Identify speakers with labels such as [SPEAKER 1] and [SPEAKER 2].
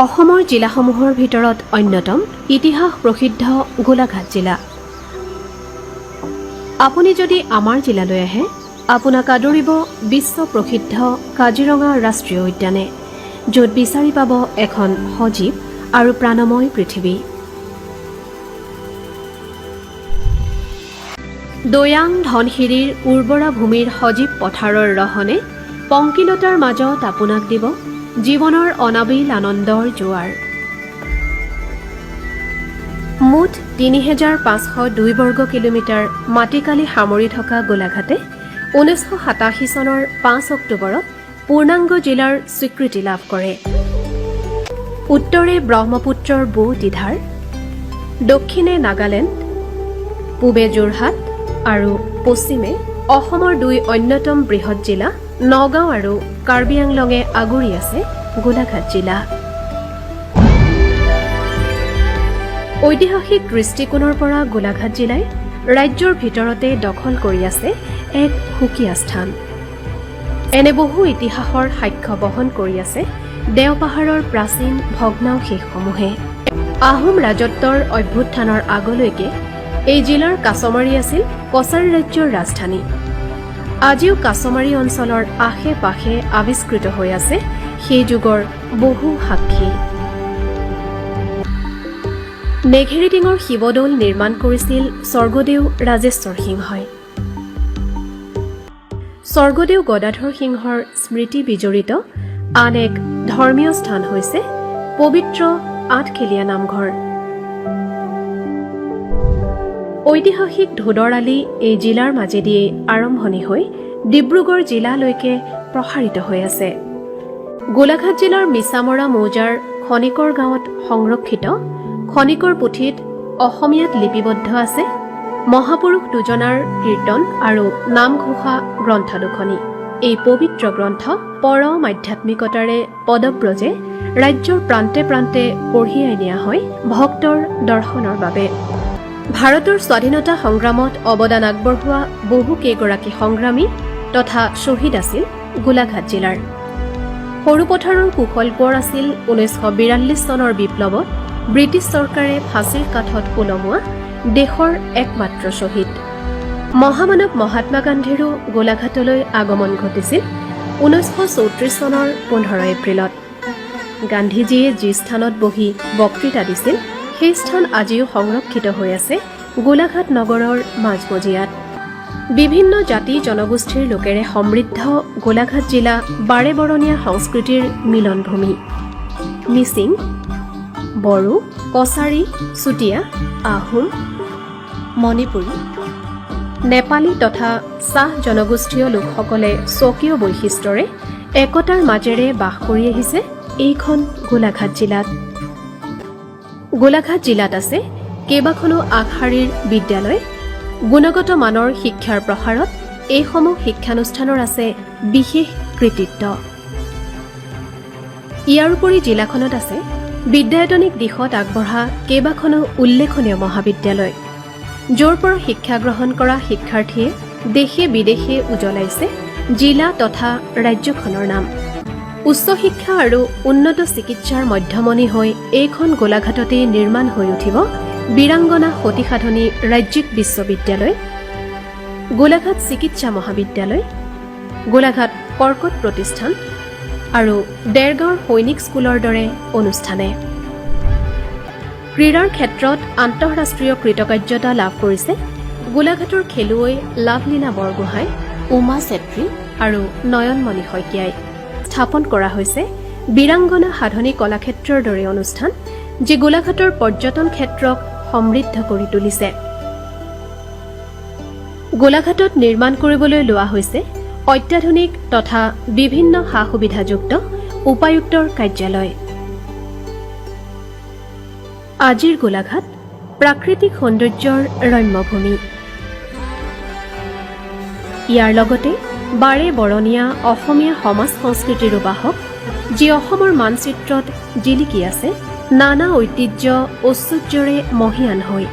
[SPEAKER 1] অসমৰ জিলাসমূহৰ ভিতৰত অন্যতম ইতিহাস প্ৰসিদ্ধ গোলাঘাট জিলা। আপুনি যদি আমাৰ জিলালৈ আহে আপোনাক আদৰিব বিশ্ব প্ৰসিদ্ধ কাজিৰঙা ৰাষ্ট্ৰীয় উদ্যানে, য'ত বিচাৰি পাব এখন সজীৱ আৰু প্ৰাণময় পৃথিৱী। দৈয়াং ধনশিৰিৰ উৰ্বৰা ভূমিৰ সজীৱ পথাৰৰ ৰহনে পংকিলতাৰ মাজত আপোনাক দিব জীৱনৰ অনাবিল আনন্দৰ জোৱাৰ। মুঠ ৩,৫০২ বৰ্গ কিলোমিটাৰ মাটিকালি সামৰি থকা গোলাঘাটে ১৯৮৭ চনৰ ৫ অক্টোবৰত পূৰ্ণাংগ জিলাৰ স্বীকৃতি লাভ কৰে। উত্তৰে ব্ৰহ্মপুত্ৰৰ বুদিধাৰ, দক্ষিণে নাগালেণ্ড, পূবে যোৰহাট আৰু পশ্চিমে অসমৰ দুই অন্যতম বৃহৎ জিলা নগাঁও আৰু কাৰ্বি আংলঙে আগুৰি আছে গোলাঘাট জিলা। ঐতিহাসিক দৃষ্টিকোণৰ পৰা গোলাঘাট জিলাই ৰাজ্যৰ ভিতৰতে দখল কৰি আছে এক সুকীয়া স্থান। এনে বহু ইতিহাসৰ সাক্ষ্য বহন কৰি আছে দেওপাহাৰৰ প্ৰাচীন ভগ্নাৱশেষসমূহে। আহোম ৰাজত্বৰ অভ্যুত্থানৰ আগলৈকে এই জিলাৰ কাছমাৰী আছিল কছাৰী ৰাজ্যৰ ৰাজধানী। আজিও কাছমাৰী অঞ্চলৰ আশে পাশে আৱিষ্কৃত হৈ আছে সেই যুগৰ বহু সাক্ষী। নেঘেৰিটিঙৰ শিৱদৌল নিৰ্মাণ কৰিছিল স্বৰ্গদেউ ৰাজেশ্বৰ সিংহই। স্বৰ্গদেউ গদাধৰ সিংহৰ স্মৃতি বিজড়িত আন এক ধৰ্মীয় স্থান হৈছে পবিত্ৰ আঠখেলীয়া নামঘৰ। ঐতিহাসিক ধোদৰ আলি এই জিলাৰ মাজেদিয়ে আৰম্ভণি হৈ ডিব্ৰুগড় জিলালৈকে প্ৰসাৰিত হৈ আছে। গোলাঘাট জিলাৰ মিছামৰা মৌজাৰ খনিকৰ গাঁৱত সংৰক্ষিত খনিকৰ পুথিত অসমীয়াত লিপিবদ্ধ আছে মহাপুৰুষ দুজনাৰ কীৰ্তন আৰু নামঘোষা গ্ৰন্থ দুখনি। এই পবিত্ৰ গ্ৰন্থ পৰম আধ্যাত্মিকতাৰে পদব্ৰজে ৰাজ্যৰ প্ৰান্তে প্ৰান্তে কঢ়িয়াই নিয়া হয় ভক্তৰ দৰ্শনৰ বাবে। ভাৰতৰ স্বাধীনতা সংগ্ৰামত অৱদান আগবঢ়োৱা বহু কেইগৰাকী সংগ্ৰামী তথা শ্বহীদ আছিল গোলাঘাট জিলাৰ। সৰুপথাৰৰ কুশল কোঁৱৰ আছিল ১৯৪২ চনৰ বিপ্লৱত ব্ৰিটিছ চৰকাৰে ফাঁচীৰ কাঠত ওলমোৱা দেশৰ একমাত্ৰ শ্বহীদ। মহামানৱ মহাত্মা গান্ধীৰো গোলাঘাটলৈ আগমন ঘটিছিল ১৯৩৪ চনৰ ১৫ এপ্ৰিলত। গান্ধীজীয়ে যি স্থানত বহি বক্তৃতা দিছিল সেই স্থান আজিও সংৰক্ষিত হৈ আছে গোলাঘাট নগৰৰ মাজমজিয়াত। বিভিন্ন জাতি জনগোষ্ঠীৰ লোকেৰে সমৃদ্ধ গোলাঘাট জিলা বাৰেবৰণীয়া সংস্কৃতিৰ মিলনভূমি। মিচিং, বড়ো, কছাৰী, চুতীয়া, আহোম, মণিপুৰী, নেপালী তথা চাহ জনগোষ্ঠীয় লোকসকলে স্বকীয় বৈশিষ্ট্যৰে একতাৰ মাজেৰে বাস কৰি আহিছে এইখন গোলাঘাট জিলাত। গোলাঘাট জিলাত আছে কেইবাখনো আগশাৰীৰ বিদ্যালয়। গুণগত মানৰ শিক্ষাৰ প্ৰসাৰত এইসমূহ শিক্ষানুষ্ঠানৰ আছে বিশেষ কৃতিত্ব। ইয়াৰ উপৰি জিলাখনত আছে বিদ্যায়তনিক দিশত আগবঢ়া কেইবাখনো উল্লেখনীয় মহাবিদ্যালয়, য'ৰ পৰা শিক্ষা গ্ৰহণ কৰা শিক্ষাৰ্থীয়ে দেশে বিদেশে উজ্বলাইছে জিলা তথা ৰাজ্যখনৰ নাম। উচ্চ শিক্ষা আৰু উন্নত চিকিৎসাৰ মধ্যমণি হৈ এইখন গোলাঘাটতেই নিৰ্মাণ হৈ উঠিব বীৰাংগনা সতীসাধনী ৰাজ্যিক বিশ্ববিদ্যালয়, গোলাঘাট চিকিৎসা মহাবিদ্যালয়, গোলাঘাট কৰ্কট প্ৰতিষ্ঠান আৰু দেৰগাঁৱৰ সৈনিক স্কুলৰ দৰে অনুষ্ঠানে। ক্ৰীড়াৰ ক্ষেত্ৰত আন্তঃৰাষ্ট্ৰীয় কৃতকাৰ্যতা লাভ কৰিছে গোলাঘাটৰ খেলুৱৈ লাভলীনা বৰগোহাঁই, উমা চেত্ৰী আৰু নয়নমণি শইকীয়াই। স্থাপন কৰা হৈছে বীৰাংগনা সাধনী কলাক্ষেত্ৰৰ দৰে অনুষ্ঠান, যি গোলাঘাটৰ পৰ্যটন ক্ষেত্ৰক সমৃদ্ধ কৰি তুলিছে। গোলাঘাটত নিৰ্মাণ কৰিবলৈ লোৱা হৈছে অত্যাধুনিক তথা বিভিন্ন সা সুবিধাযুক্ত উপায়ুক্তৰ কাৰ্যালয়। আজিৰ গোলাঘাট প্ৰাকৃতিক সৌন্দৰ্যৰ ৰম্যভূমি। ইয়াৰ লগতে বাৰে বৰণীয়া অসমীয়া সমাজ সংস্কৃতিৰো বাহক, যি অসমৰ মানচিত্ৰত জিলিকি আছে নানা ঐতিহ্য ঐশ্বৰ্যৰে মহীয়ান হৈ।